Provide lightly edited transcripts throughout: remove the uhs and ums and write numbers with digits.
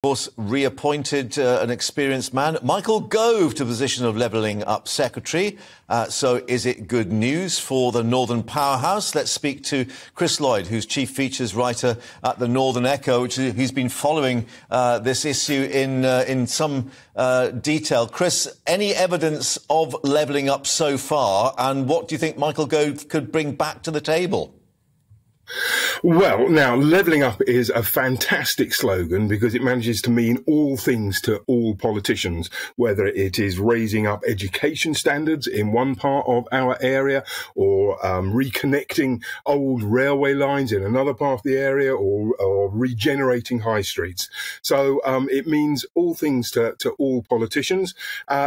Of course, reappointed an experienced man, Michael Gove, to the position of Levelling Up Secretary. So is it good news for the Northern Powerhouse? Let's speak to Chris Lloyd, who's chief features writer at the Northern Echo, who's been following this issue in some detail. Chris, any evidence of levelling up so far, and what do you think Michael Gove could bring back to the table? Well, now, levelling up is a fantastic slogan because it manages to mean all things to all politicians, whether it is raising up education standards in one part of our area or reconnecting old railway lines in another part of the area or regenerating high streets. So it means all things to all politicians.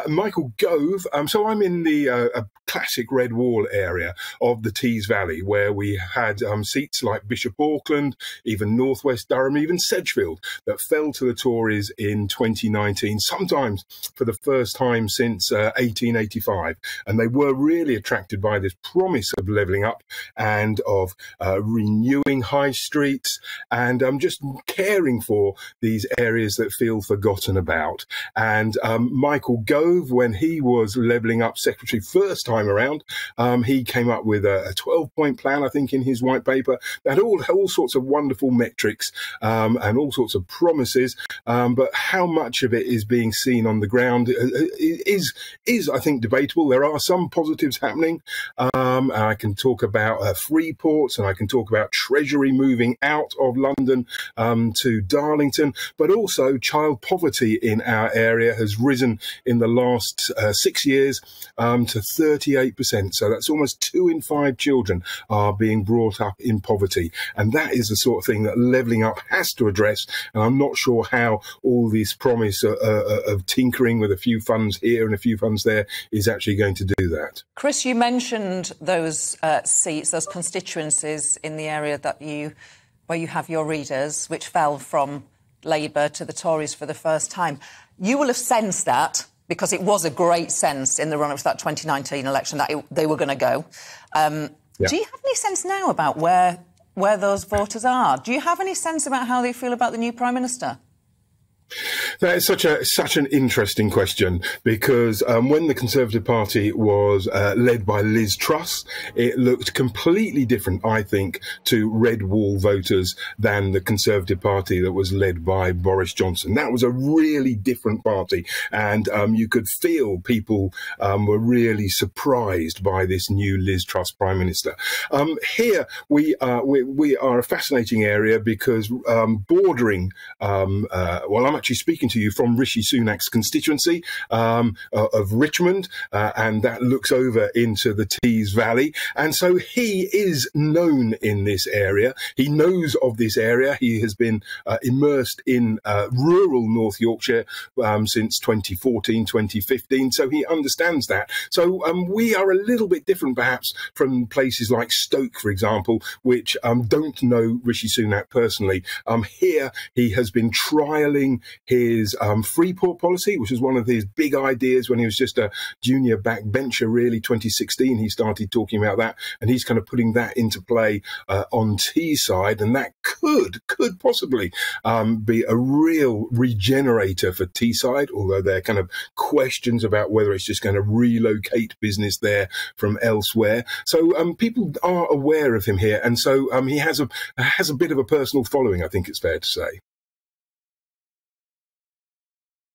Michael Gove, so I'm in the classic Red Wall area of the Tees Valley, where we had seats like Bishop Auckland, even North West Durham, even Sedgefield, that fell to the Tories in 2019, sometimes for the first time since 1885. And they were really attracted by this promise of levelling up and of renewing high streets and just caring for these areas that feel forgotten about. And Michael Gove, when he was levelling up secretary first time around, he came up with a 12-point plan, I think, in his white paper that all sorts of wonderful metrics and all sorts of promises, but how much of it is being seen on the ground is I think, debatable. There are some positives happening. I can talk about free ports, and I can talk about Treasury moving out of London to Darlington, but also child poverty in our area has risen in the last 6 years to 38%. So that's almost 2 in 5 children are being brought up in poverty. And that is the sort of thing that levelling up has to address. And I'm not sure how all this promise of tinkering with a few funds here and a few funds there is actually going to do that. Chris, you mentioned those seats, those constituencies in the area where you have your readers, which fell from Labour to the Tories for the first time. You will have sensed that, because it was a great sense in the run-up to that 2019 election that they were going to go. Yeah. Do you have any sense now about where those voters are? Do you have any sense about how they feel about the new Prime Minister? That is such an interesting question, because when the Conservative Party was led by Liz Truss, it looked completely different, I think, to Red Wall voters than the Conservative Party that was led by Boris Johnson. That was a really different party, and you could feel people were really surprised by this new Liz Truss Prime Minister. Here we are a fascinating area because bordering, well, I'm actually speaking to you from Rishi Sunak's constituency of Richmond, and that looks over into the Tees Valley. And so he is known in this area. He knows of this area. He has been immersed in rural North Yorkshire since 2014, 2015. So he understands that. So we are a little bit different, perhaps, from places like Stoke, for example, which don't know Rishi Sunak personally. Here he has been trialling his free port policy, which was one of his big ideas when he was just a junior backbencher, really. 2016, he started talking about that, and he's kind of putting that into play on Teesside, and that could possibly be a real regenerator for Teesside, although there are kind of questions about whether it's just going to relocate business there from elsewhere. So people are aware of him here, and so he has a bit of a personal following, I think it's fair to say.